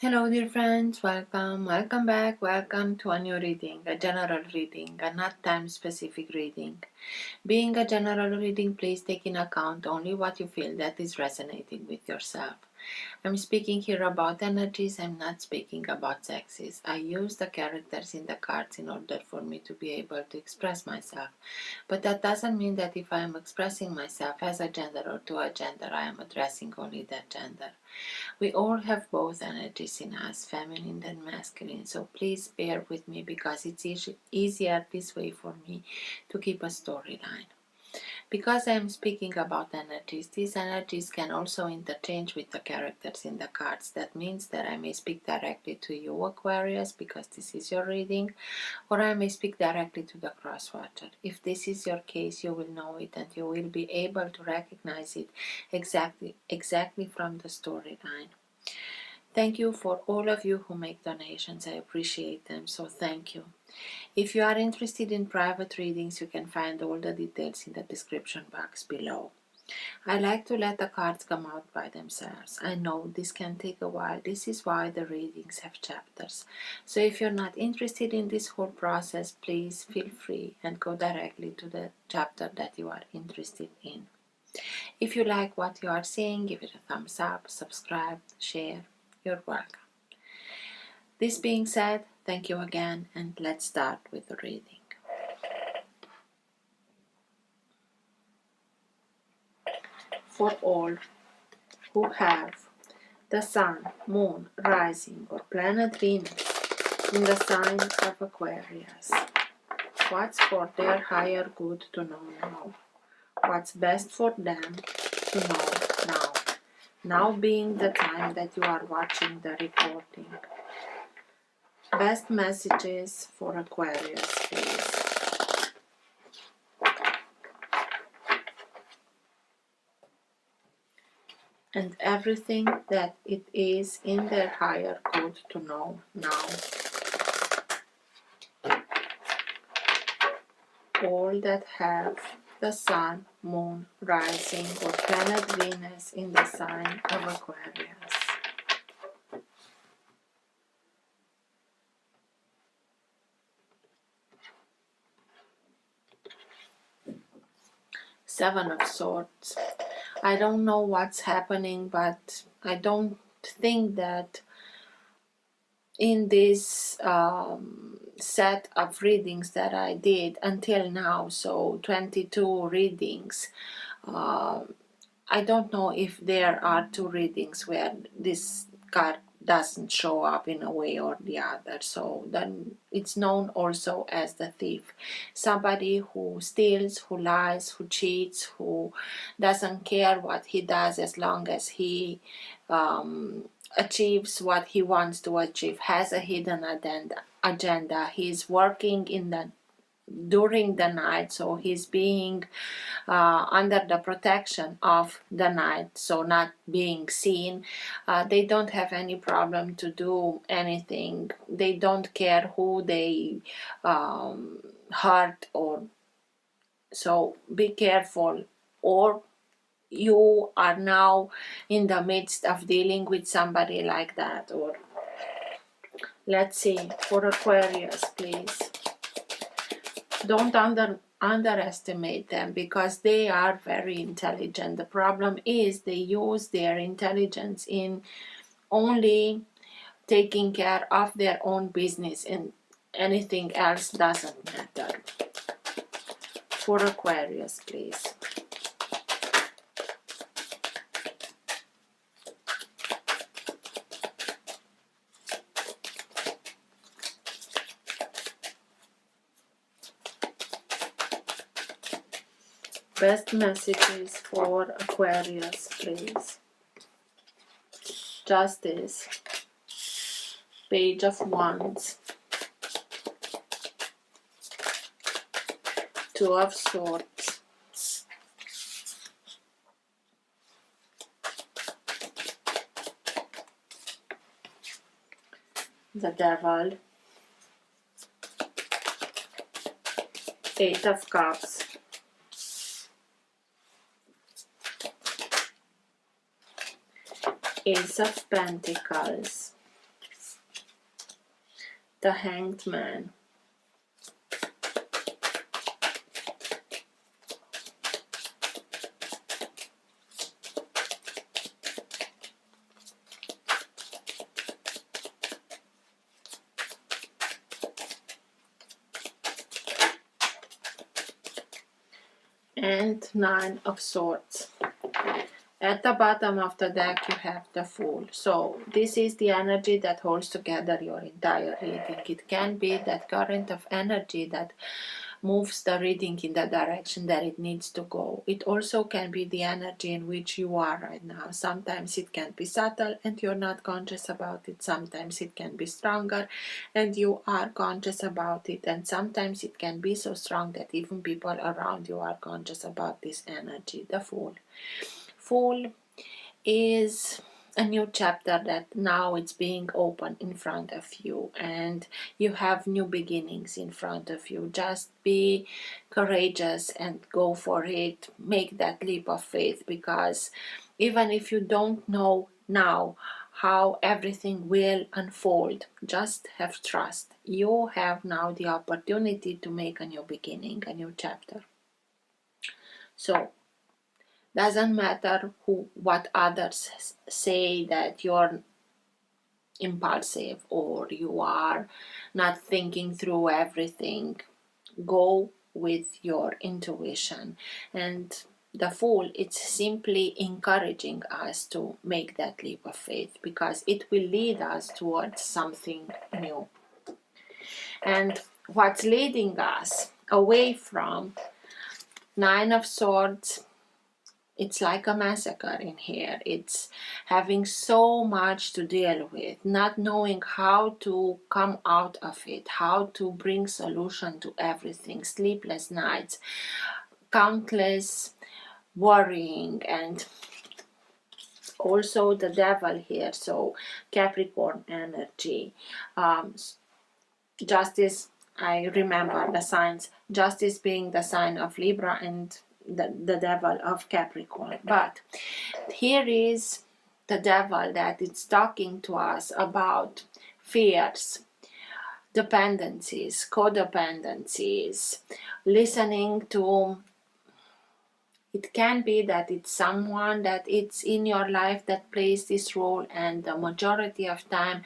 Hello dear friends, welcome back, welcome to a new reading, a general reading, a not time specific reading. Being a general reading, please take in account only what you feel that is resonating with yourself. I'm speaking here about energies, I'm not speaking about sexes. I use the characters in the cards in order for me to be able to express myself. But that doesn't mean that if I am expressing myself as a gender or to a gender, I am addressing only that gender. We all have both energies in us, feminine and masculine, so please bear with me because it's easier this way for me to keep a storyline. Because I am speaking about energies, these energies can also interchange with the characters in the cards. That means that I may speak directly to you, Aquarius, because this is your reading, or I may speak directly to the cross-watcher. If this is your case, you will know it and you will be able to recognize it exactly from the storyline. Thank you for all of you who make donations. I appreciate them, so thank you. If you are interested in private readings, you can find all the details in the description box below. I like to let the cards come out by themselves. I know this can take a while. This is why the readings have chapters. So if you're not interested in this whole process, please feel free and go directly to the chapter that you are interested in. If you like what you are seeing, give it a thumbs up, subscribe, share. You're welcome. This being said, thank you again, and let's start with the reading. For all who have the Sun, Moon, Rising, or planet Venus in the sign of Aquarius, what's for their higher good to know now? What's best for them to know now? Now being the time that you are watching the recording. Best messages for Aquarius, please. And everything that it is in their higher good to know now. All that have the Sun, Moon, Rising, or planet Venus in the sign of Aquarius. Seven of Swords. I don't know what's happening, but I don't think that in this set of readings that I did until now, so 22 readings, I don't know if there are two readings where this card doesn't show up in a way or the other. So then it's known also as the thief. Somebody who steals, who lies, who cheats, who doesn't care what he does as long as he achieves what he wants to achieve, has a hidden agenda. He's working during the night, so he's being under the protection of the night, so not being seen. They don't have any problem to do anything. They don't care who they hurt, or so be careful, or you are now in the midst of dealing with somebody like that. Or let's see, for Aquarius, please. Don't underestimate them because they are very intelligent. The problem is they use their intelligence in only taking care of their own business, and anything else doesn't matter. For Aquarius, please. Best messages for Aquarius, please. Justice, Page of Wands, Two of Swords, the Devil, Eight of Cups, Ace of Pentacles, the Hanged Man. And Nine of Swords. At the bottom of the deck you have the Fool. So this is the energy that holds together your entire reading. It can be that current of energy that moves the reading in the direction that it needs to go. It also can be the energy in which you are right now. Sometimes it can be subtle and you're not conscious about it. Sometimes it can be stronger and you are conscious about it. And sometimes it can be so strong that even people around you are conscious about this energy. The Fool. Fool is a new chapter that now it's being opened in front of you, and you have new beginnings in front of you. Just be courageous and go for it. Make that leap of faith, because even if you don't know now how everything will unfold, just have trust. You have now the opportunity to make a new beginning, a new chapter. So doesn't matter what others say, that you're impulsive or you are not thinking through everything. Go with your intuition. And the Fool, it's simply encouraging us to make that leap of faith, because it will lead us towards something new. And what's leading us away from Nine of Swords, it's like a massacre in here. It's having so much to deal with, not knowing how to come out of it, how to bring solution to everything, sleepless nights, countless worrying, and also the Devil here, so Capricorn energy. Justice, I remember the signs, Justice being the sign of Libra and the Devil of Capricorn. But here is the Devil that is talking to us about fears, dependencies, codependencies, listening to, it can be that it's someone that it's in your life that plays this role, and the majority of time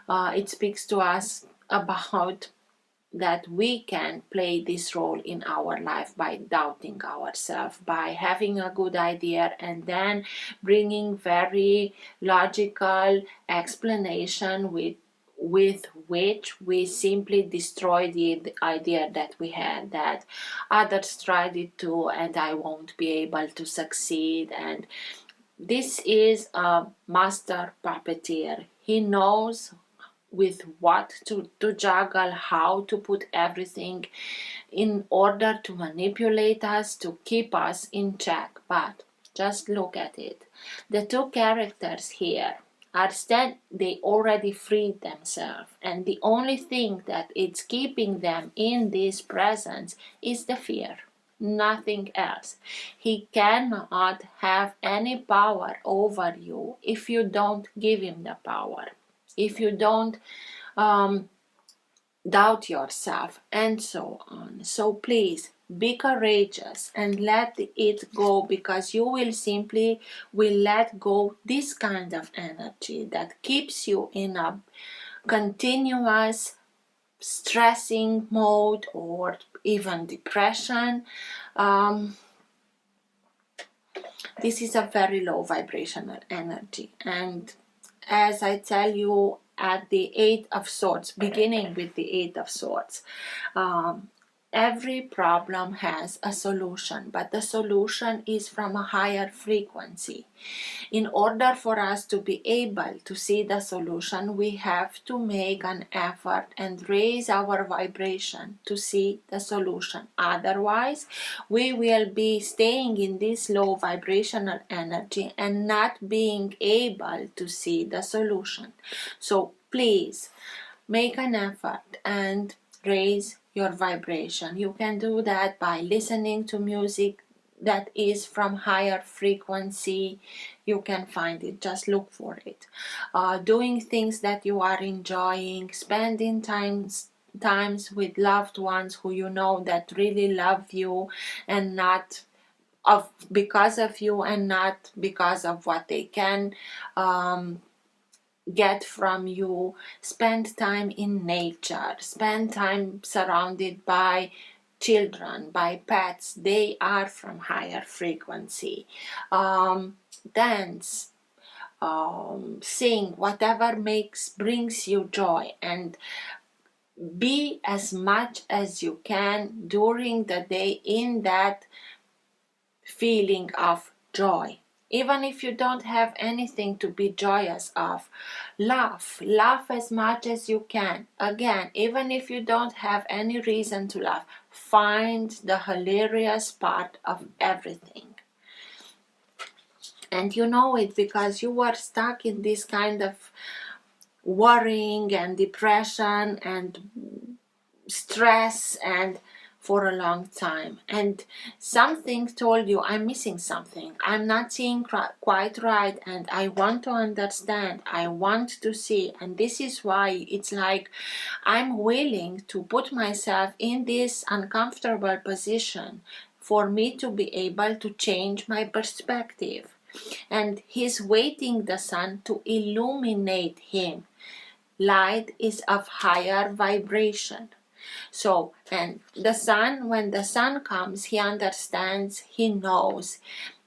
it speaks to us about that we can play this role in our life by doubting ourselves, by having a good idea and then bringing very logical explanation with which we simply destroy the idea that we had, that others tried it too and I won't be able to succeed. And this is a master puppeteer. He knows with what to juggle, how to put everything in order to manipulate us, to keep us in check. But just look at it. The two characters here are they already freed themselves, and the only thing that is keeping them in this presence is the fear. Nothing else. He cannot have any power over you if you don't give him the power, if you don't doubt yourself, and so on. So please be courageous and let it go, because you will simply let go this kind of energy that keeps you in a continuous stressing mode or even depression. This is a very low vibrational energy, and as I tell you, at the Eight of Swords, beginning with the Eight of Swords, every problem has a solution, but the solution is from a higher frequency. In order for us to be able to see the solution, we have to make an effort and raise our vibration to see the solution. Otherwise, we will be staying in this low vibrational energy and not being able to see the solution. So please make an effort and raise your vibration. You can do that by listening to music that is from higher frequency, you can find it. Just look for it. Doing things that you are enjoying, spending times with loved ones who you know that really love you, and not because of you, and not because of what they can get from you. Spend time in nature, spend time surrounded by children, by pets. They are from higher frequency. Dance, sing, whatever brings you joy, and be as much as you can during the day in that feeling of joy. Even if you don't have anything to be joyous of, laugh as much as you can. Again, even if you don't have any reason to laugh, find the hilarious part of everything. And you know it because you were stuck in this kind of worrying and depression and stress and for a long time, and something told you, I'm missing something, I'm not seeing quite right, and I want to understand, I want to see. And this is why it's like I'm willing to put myself in this uncomfortable position for me to be able to change my perspective. And he's waiting the sun to illuminate him. Light is of higher vibration. So, and the sun, when the sun comes, he understands, he knows,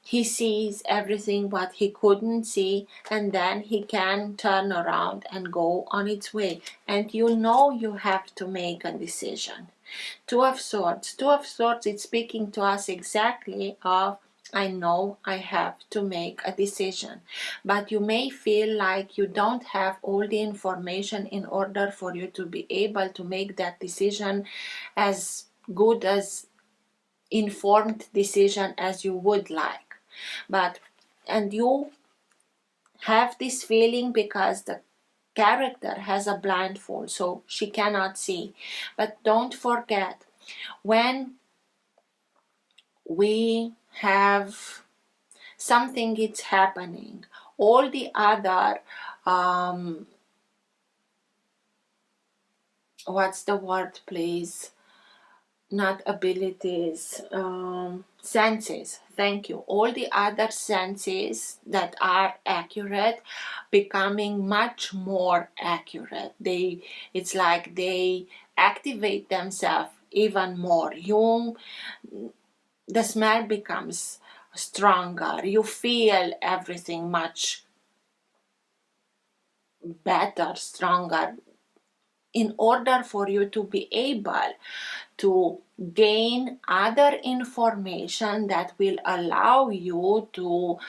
he sees everything what he couldn't see, and then he can turn around and go on its way. And you know you have to make a decision. Two of Swords, it's speaking to us exactly of, I know I have to make a decision, but you may feel like you don't have all the information in order for you to be able to make that decision as good as informed decision as you would like. And you have this feeling because the character has a blindfold, so she cannot see. But don't forget, when we have something it's happening, all the other what's the word, please, not abilities, senses, thank you, all the other senses that are accurate becoming much more accurate. It's like they activate themselves even more. The smell becomes stronger, you feel everything much better, stronger, in order for you to be able to gain other information that will allow you to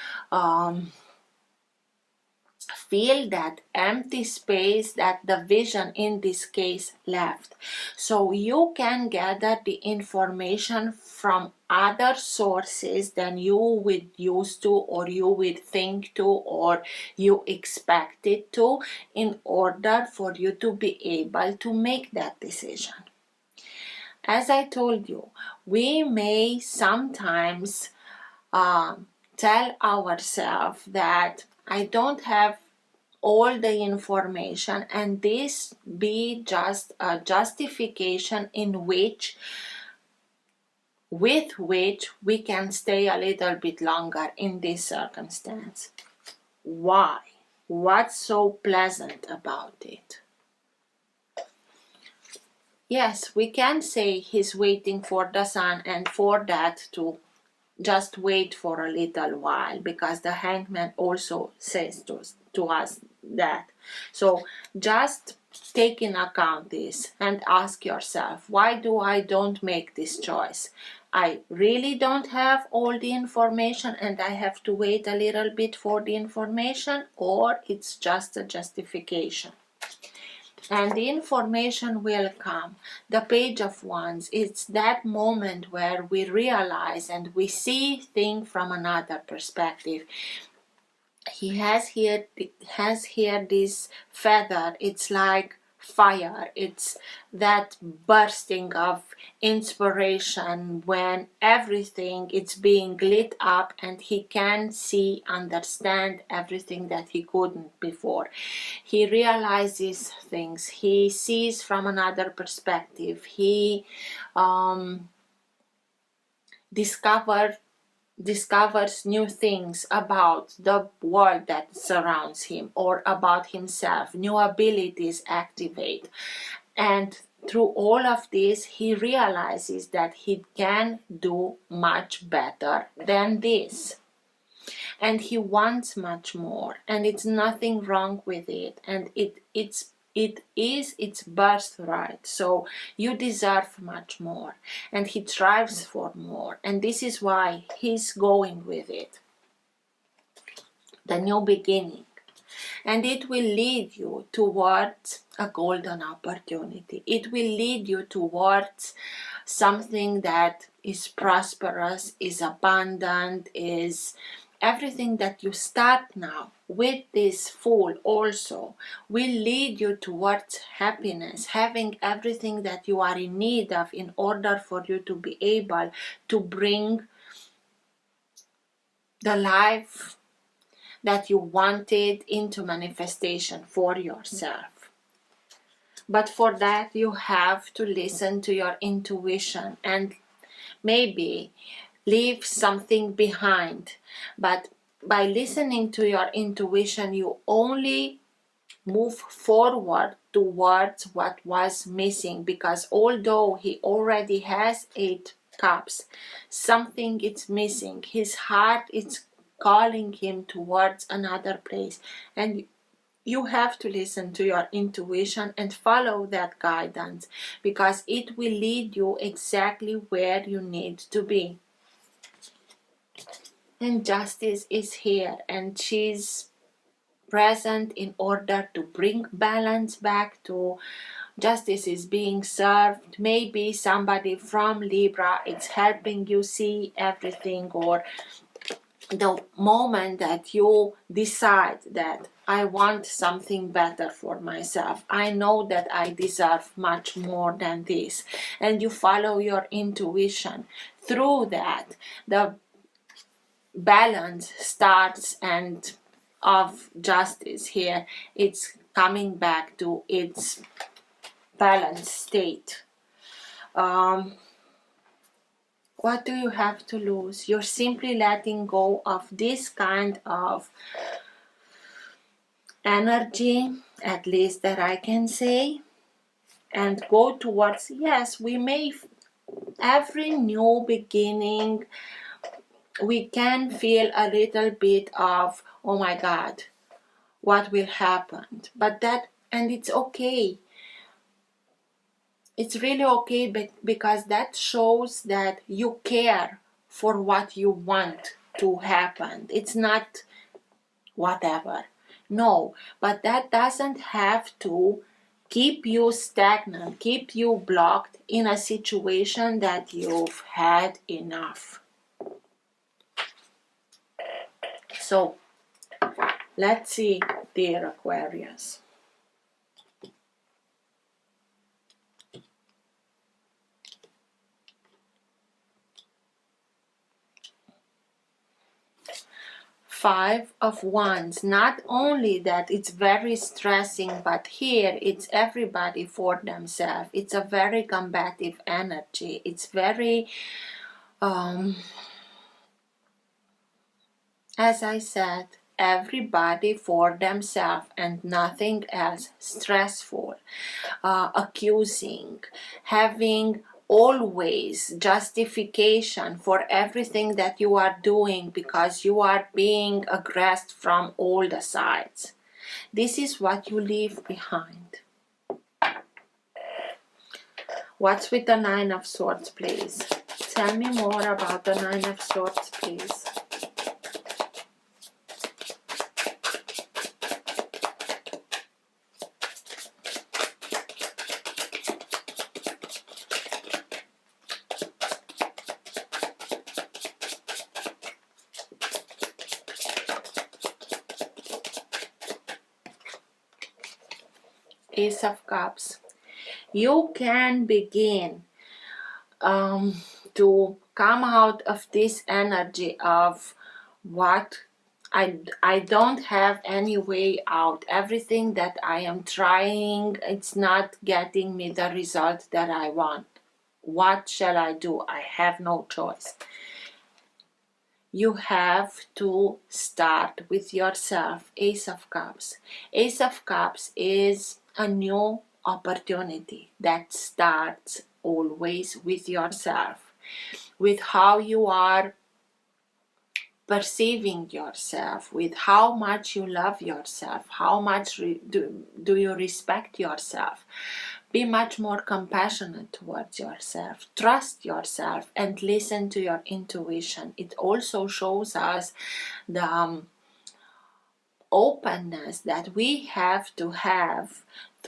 feel that empty space that the vision in this case left. So you can gather the information from other sources than you would used to, or you would think to, or you expected to, in order for you to be able to make that decision. As I told you, we may sometimes tell ourselves that I don't have all the information, and this be just a justification with which we can stay a little bit longer in this circumstance. Why? What's so pleasant about it? Yes, we can say he's waiting for the sun, and for that to just wait for a little while, because the hangman also says to us that. So just take in account this and ask yourself, why do I don't make this choice? I really don't have all the information and I have to wait a little bit for the information, or it's just a justification. And the information will come. The Page of Wands, it's that moment where we realize and we see things from another perspective. He has here this feather. It's like fire. It's that bursting of inspiration when everything is being lit up and he can see, understand everything that he couldn't before. He realizes things. He sees from another perspective. He discovers new things about the world that surrounds him or about himself. New abilities activate, and through all of this he realizes that he can do much better than this, and he wants much more, and it's nothing wrong with it, and it is its birthright. So you deserve much more, and he strives for more, and this is why he's going with it, the new beginning. And it will lead you towards a golden opportunity. It will lead you towards something that is prosperous, is abundant, is everything that you start now with this Fool also will lead you towards happiness, having everything that you are in need of in order for you to be able to bring the life that you wanted into manifestation for yourself. But for that you have to listen to your intuition and maybe leave something behind. But by listening to your intuition, you only move forward towards what was missing, because although he already has 8 cups, something is missing. His heart is calling him towards another place, and you have to listen to your intuition and follow that guidance, because it will lead you exactly where you need to be. And Justice is here, and she's present in order to bring balance back to justice is being served. Maybe somebody from Libra is helping you see everything, or the moment that you decide that I want something better for myself, I know that I deserve much more than this, and you follow your intuition. Through that, the balance starts, and of justice here, it's coming back to its balanced state. What do you have to lose? You're simply letting go of this kind of energy, at least that I can say, and go towards, yes, we may, every new beginning, we can feel a little bit of, oh my God, what will happen? But that, and it's okay. It's really okay, because that shows that you care for what you want to happen. It's not whatever. No, but that doesn't have to keep you stagnant, keep you blocked in a situation that you've had enough. So, let's see, dear Aquarius. Five of Wands. Not only that it's very stressing, but here it's everybody for themselves. It's a very combative energy. It's very, as I said, everybody for themselves and nothing else. Stressful, accusing, having always justification for everything that you are doing, because you are being aggressed from all the sides. This is what you leave behind. What's with the Nine of Swords, please? Tell me more about the Nine of Swords, please. Ace of Cups. You can begin to come out of this energy of what I don't have any way out. Everything that I am trying, it's not getting me the result that I want. What shall I do? I have no choice. You have to start with yourself. Ace of Cups. Ace of Cups is a new opportunity that starts always with yourself, with how you are perceiving yourself, with how much you love yourself, how much do you respect yourself. Be much more compassionate towards yourself. Trust yourself and listen to your intuition. It also shows us the openness that we have to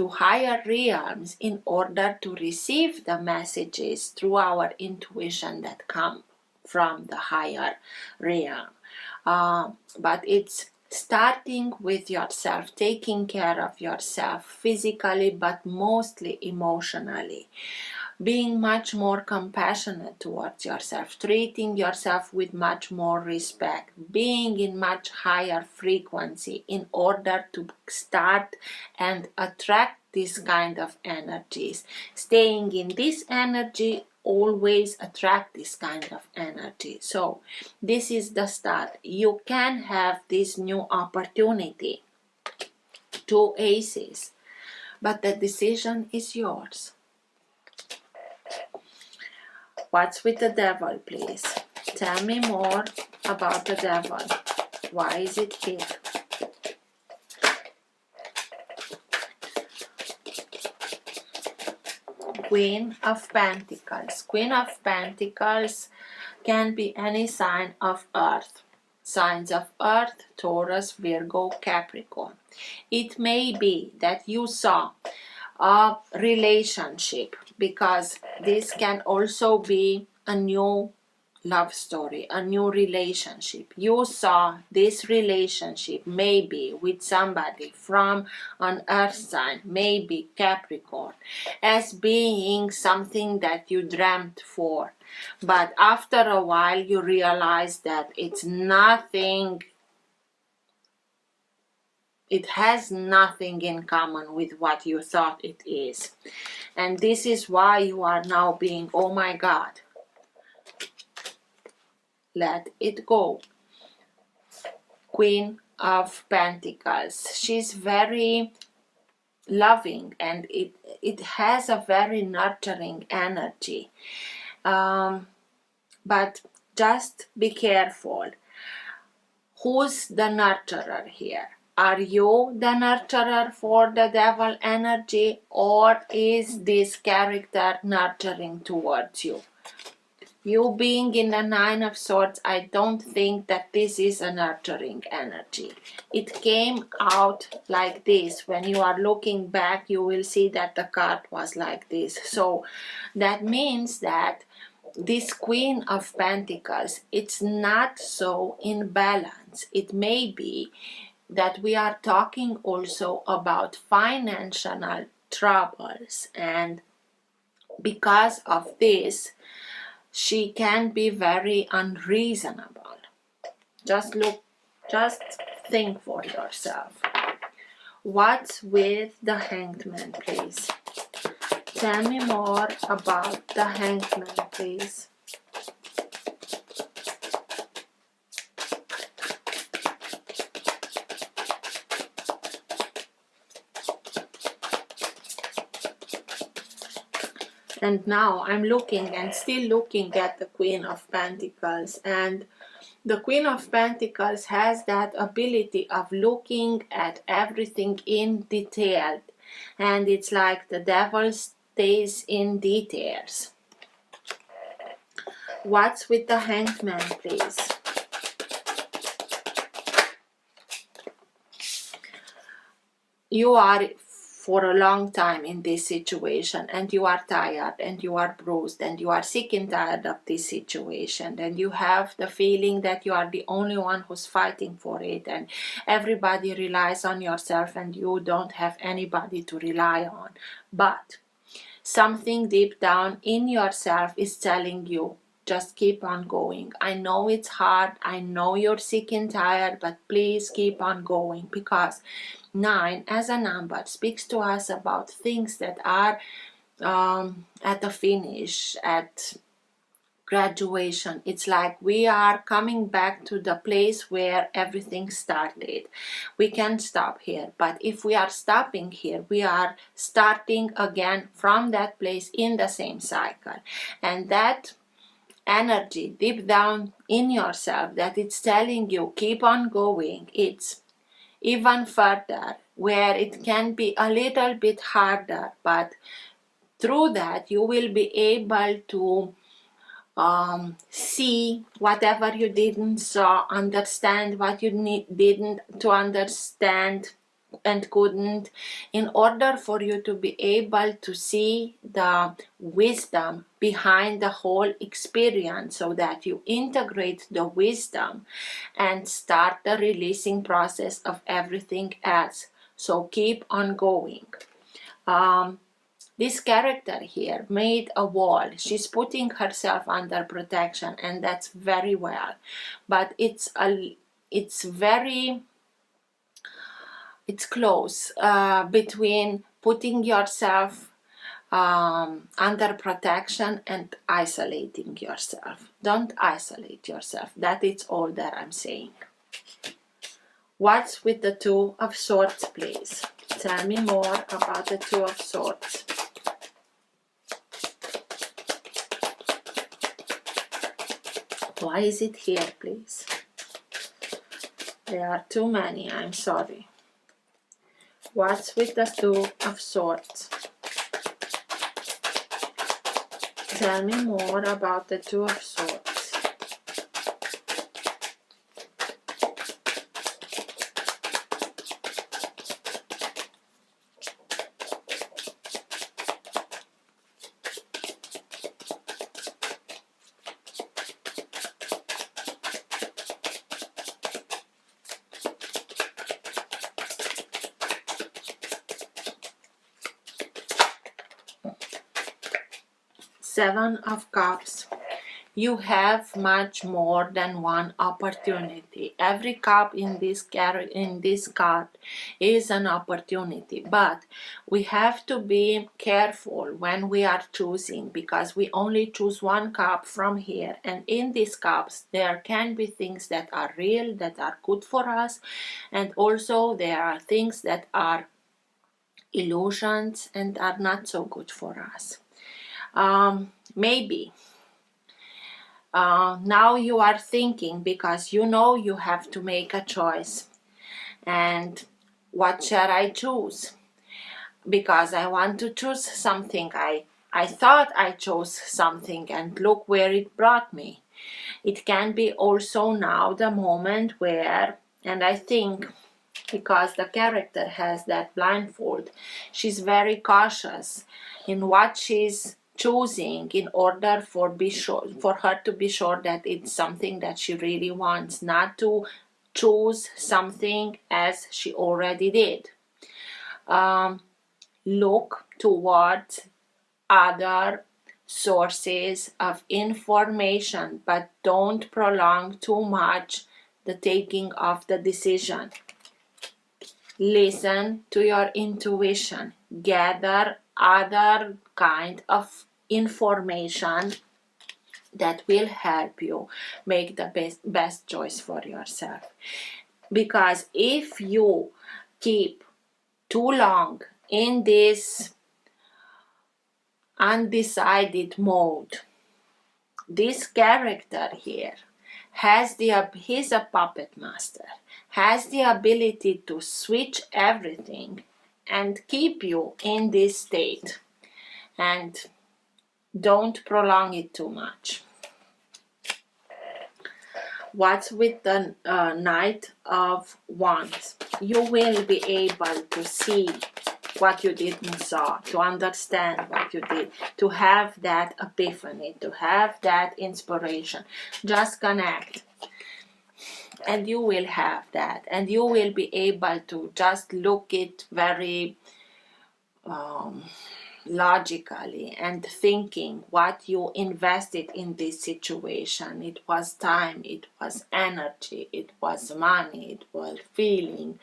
higher realms in order to receive the messages through our intuition that come from the higher realm. But it's starting with yourself, taking care of yourself physically, but mostly emotionally. Being much more compassionate towards yourself, treating yourself with much more respect, being in much higher frequency in order to start and attract this kind of energies. Staying in this energy always attract this kind of energy. So this is the start. You can have this new opportunity. 2 aces, but the decision is yours. What's with the devil, please? Tell me more about the devil. Why is it here? Queen of Pentacles. Queen of Pentacles can be any sign of earth. Signs of earth: Taurus, Virgo, Capricorn. It may be that you saw a relationship, because this can also be a new love story, a new relationship. You saw this relationship maybe with somebody from an earth sign, maybe Capricorn, as being something that you dreamt for. But after a while you realize that it's nothing, it has nothing in common with what you thought it is. And this is why you are now being, oh my God, let it go. Queen of Pentacles. She's very loving and it has a very nurturing energy. But just be careful. Who's the nurturer here? Are you the nurturer for the devil energy, or is this character nurturing towards you? You being in the 9 of Swords, I don't think that this is a nurturing energy. It came out like this. When you are looking back, you will see that the card was like this. So that means that this Queen of Pentacles, it's not so in balance. It may be that we are talking also about financial troubles, and because of this she can be very unreasonable. Just think for yourself. What's with the Hanged Man, please? Tell me more about the Hanged Man, please. And now I'm looking and still looking at the Queen of Pentacles, and the Queen of Pentacles has that ability of looking at everything in detail, and it's like the devil stays in details. What's with the Hanged Man, please? You are for a long time in this situation, and you are tired and you are bruised and you are sick and tired of this situation, and you have the feeling that you are the only one who's fighting for it, and everybody relies on yourself and you don't have anybody to rely on. But something deep down in yourself is telling you, just keep on going. I know it's hard, I know you're sick and tired, but please keep on going, because 9 as a number speaks to us about things that are at the finish, at graduation. It's like we are coming back to the place where everything started. We can't stop here, but if we are stopping here, we are starting again from that place in the same cycle. And that energy deep down in yourself that it's telling you keep on going, it's even further, where it can be a little bit harder, but through that you will be able to see whatever you didn't saw, understand what you didn't to understand and couldn't, in order for you to be able to see the wisdom behind the whole experience, so that you integrate the wisdom and start the releasing process of everything else. So keep on going. This character here made a wall. She's putting herself under protection, and that's very well. But it's close between putting yourself under protection and isolating yourself. Don't isolate yourself. That is all that I'm saying. What's with the Two of Swords, please? Tell me more about the Two of Swords. Why is it here, please? There are too many, I'm sorry. What's with the Two of Swords? Tell me more about the Two of Swords. Seven of Cups. You have much more than one opportunity. Every cup in this card is an opportunity, but we have to be careful when we are choosing, because we only choose one cup from here, and in these cups there can be things that are real, that are good for us, and also there are things that are illusions and are not so good for us. Maybe now you are thinking, because you know you have to make a choice, and what shall I choose? Because I want to choose something. I thought I chose something, and look where it brought me. It can be also now the moment where, and I think because the character has that blindfold, she's very cautious in what she's choosing, in order for her to be sure that it's something that she really wants, not to choose something as she already did. Look towards other sources of information, but don't prolong too much the taking of the decision. Listen to your intuition. Gather other kind of information that will help you make the best choice for yourself. Because if you keep too long in this undecided mode, this character here he's a puppet master, has the ability to switch everything and keep you in this state, and don't prolong it too much. What's with the Knight of Wands? You will be able to see what you didn't saw, to understand what you did, to have that epiphany, to have that inspiration. Just connect. And you will have that. And you will be able to just look it very logically and thinking what you invested in this situation. It was time, it was energy, it was money, it was feeling,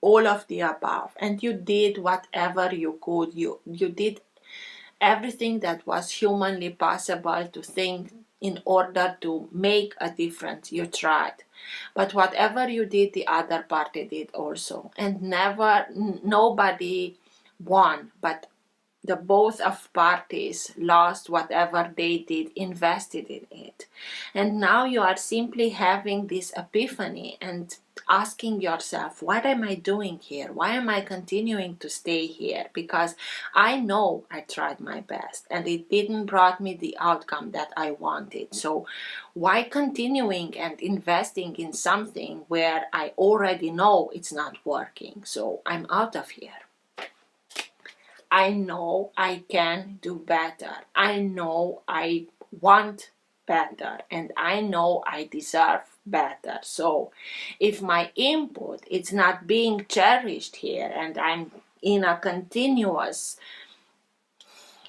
all of the above. And you did whatever you could. You did everything that was humanly possible to think in order to make a difference. You tried. But whatever you did, the other party did also. And nobody won, but the both of parties lost whatever they did, invested in it. And now you are simply having this epiphany and asking yourself, what am I doing here? Why am I continuing to stay here? Because I know I tried my best and it didn't brought me the outcome that I wanted. So why continuing and investing in something where I already know it's not working? So I'm out of here. I know I can do better. I know I want better, and I know I deserve better. So if my input is not being cherished here and I'm in a continuous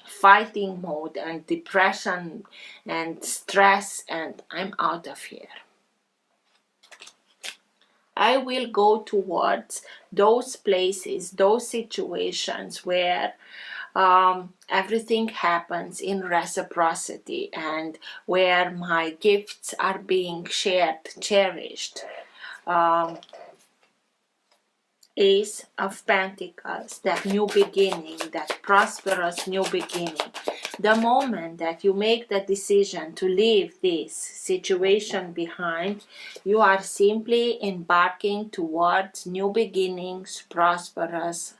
fighting mode and depression and stress, and I'm out of here. I will go towards those places, those situations where everything happens in reciprocity and where my gifts are being shared, cherished. Ace of Pentacles, that new beginning, that prosperous new beginning. The moment that you make the decision to leave this situation behind, you are simply embarking towards new beginnings, prosperous,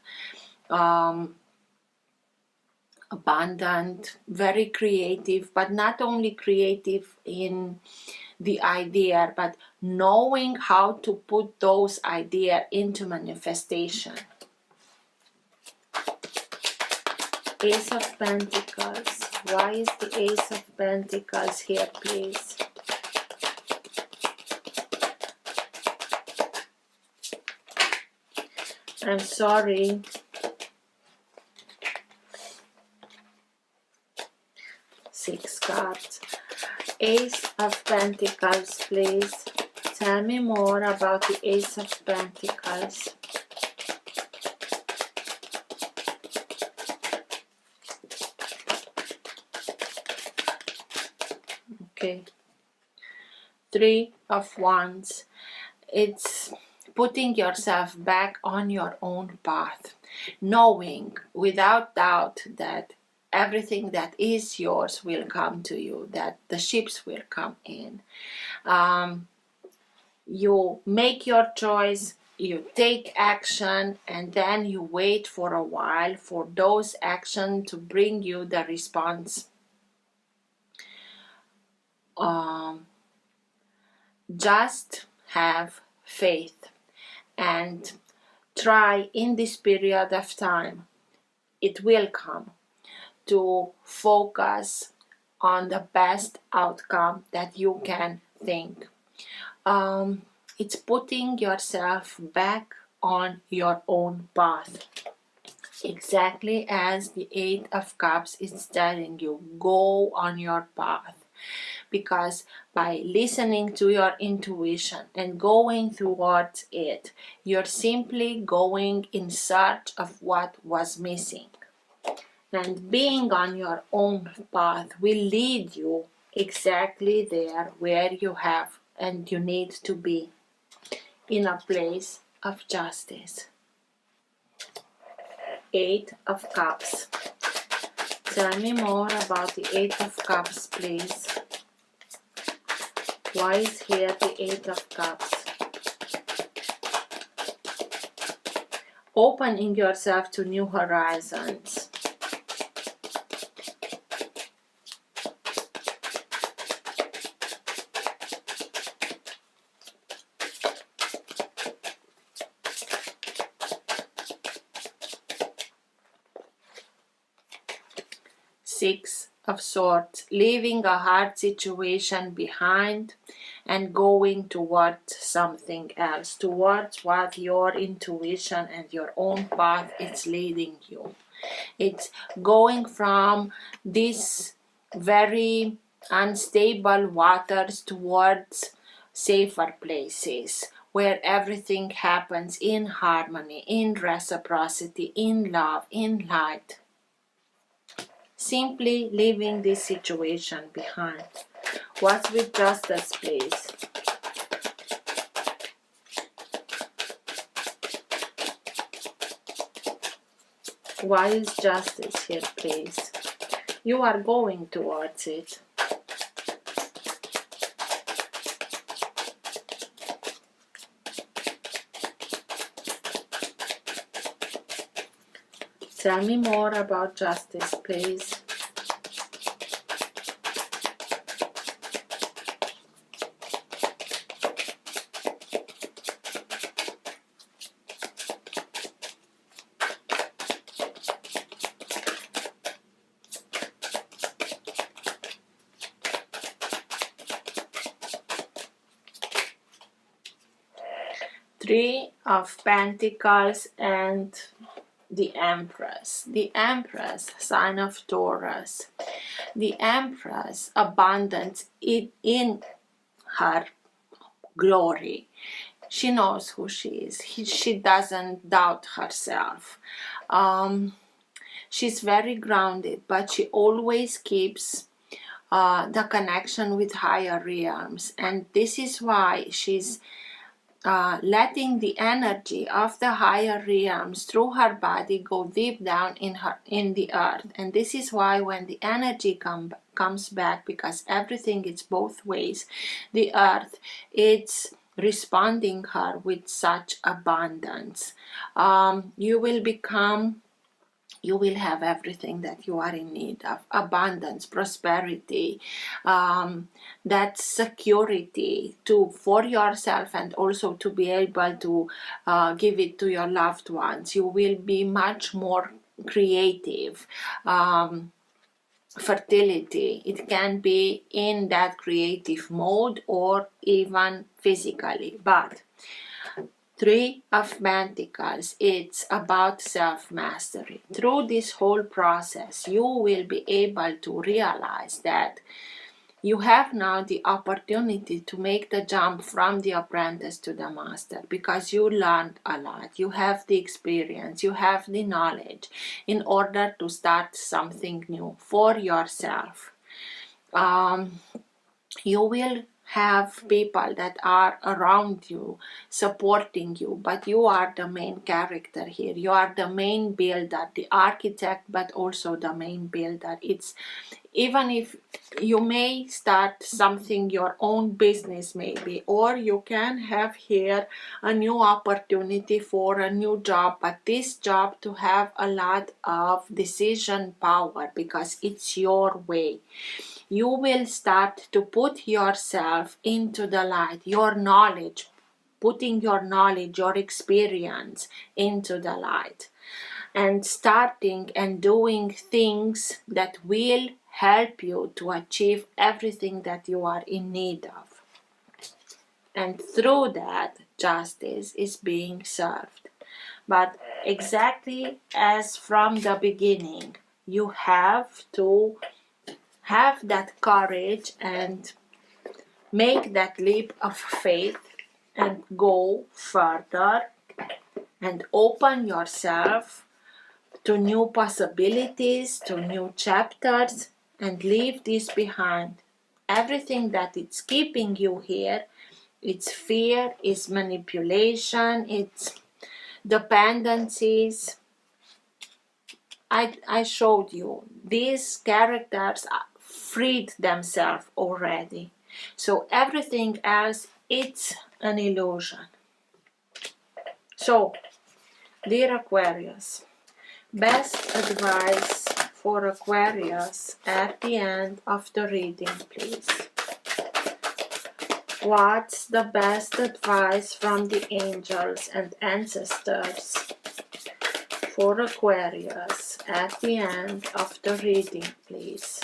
abundant, very creative, but not only creative in the idea, but knowing how to put those ideas into manifestation. Ace of Pentacles. Why is the Ace of Pentacles here, please? I'm sorry. Six cards. Ace of Pentacles, please. Tell me more about the Ace of Pentacles. Okay. Three of Wands. It's putting yourself back on your own path, knowing without doubt that everything that is yours will come to you, that the ships will come in. You make your choice, you take action, and then you wait for a while for those actions to bring you the response. Just have faith and try in this period of time, it will come, to focus on the best outcome that you can think. It's putting yourself back on your own path. Exactly as the Eight of Cups is telling you, go on your path. Because by listening to your intuition and going towards it, you're simply going in search of what was missing. And being on your own path will lead you exactly there where you have and you need to be, in a place of justice. Eight of Cups. Tell me more about the Eight of Cups, please. Why is here the Eight of Cups? Opening yourself to new horizons. Six of Swords, leaving a hard situation behind and going towards something else, towards what your intuition and your own path is leading you. It's going from this very unstable waters towards safer places where everything happens in harmony, in reciprocity, in love, in light. Simply leaving this situation behind. What's with Justice, please? Why is Justice here, please? You are going towards it. Tell me more about Justice, please. Three of Pentacles and the Empress. The Empress, sign of Taurus. The Empress, abundance in her glory. She knows who she is. She doesn't doubt herself. She's very grounded, but she always keeps the connection with higher realms. And this is why she's letting the energy of the higher realms through her body go deep down in the earth. And this is why when the energy comes back, because everything is both ways, the earth, it's responding her with such abundance. You will have everything that you are in need of. Abundance, prosperity, that security for yourself, and also to be able to give it to your loved ones. You will be much more creative. Fertility, it can be in that creative mode or even physically, but Three of Pentacles, it's about self-mastery. Through this whole process, you will be able to realize that you have now the opportunity to make the jump from the apprentice to the master, because you learned a lot. You have the experience, you have the knowledge in order to start something new for yourself. You will have people that are around you supporting you, but you are the main character here. You are the main builder, the architect, but also the main builder. It's even if you may start something, your own business maybe, or you can have here a new opportunity for a new job, but this job to have a lot of decision power because it's your way. You will start to put yourself into the light, your knowledge, putting your knowledge, your experience into the light, and starting and doing things that will help you to achieve everything that you are in need of. And through that, justice is being served. But exactly as from the beginning, you have to have that courage and make that leap of faith and go further and open yourself to new possibilities, to new chapters, and leave this behind. Everything that is keeping you here, it's fear, it's manipulation, it's dependencies. I showed you these characters freed themselves already. So everything else, it's an illusion. So, dear Aquarius, best advice for Aquarius at the end of the reading, please. What's the best advice from the angels and ancestors for Aquarius at the end of the reading, please.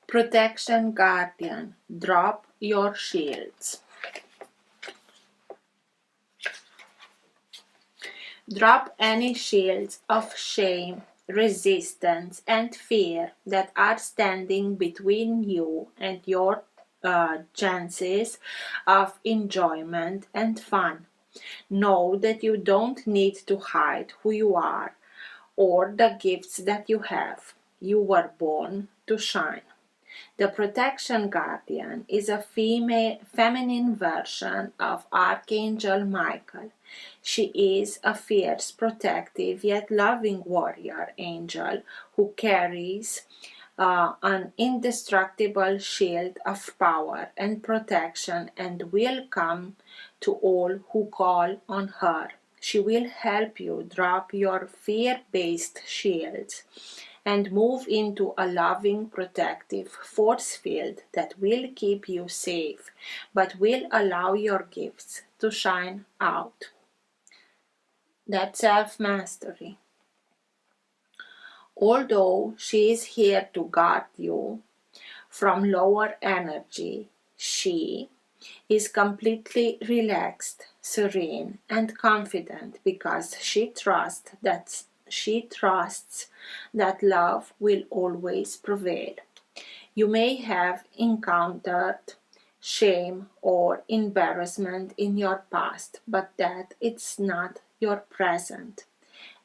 Protection Guardian, drop your shields. Drop any shields of shame, resistance, and fear that are standing between you and your chances of enjoyment and fun. Know that you don't need to hide who you are or the gifts that you have. You were born to shine. The Protection Guardian is a feminine version of Archangel Michael. She is a fierce, protective, yet loving warrior angel who carries an indestructible shield of power and protection and will come to all who call on her. She will help you drop your fear-based shields and move into a loving, protective force field that will keep you safe, but will allow your gifts to shine out. That's self-mastery. Although she is here to guard you from lower energy, she is completely relaxed, serene, and confident because she trusts that love will always prevail. You may have encountered shame or embarrassment in your past, but that it's not your present.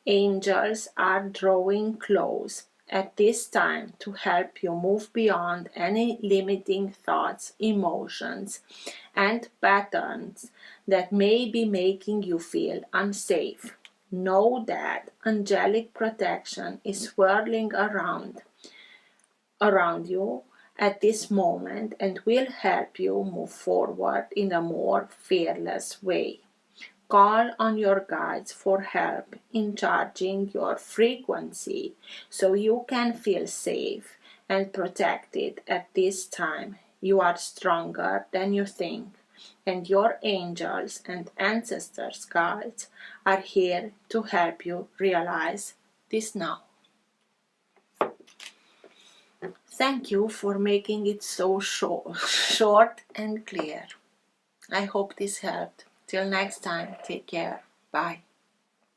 Angels are drawing close at this time to help you move beyond any limiting thoughts, emotions, and patterns that may be making you feel unsafe. Know that angelic protection is swirling around you at this moment and will help you move forward in a more fearless way. Call on your guides for help in charging your frequency so you can feel safe and protected at this time. You are stronger than you think, and your angels and ancestors' guides are here to help you realize this now. Thank you for making it so short and clear. I hope this helped. Till next time, take care. Bye.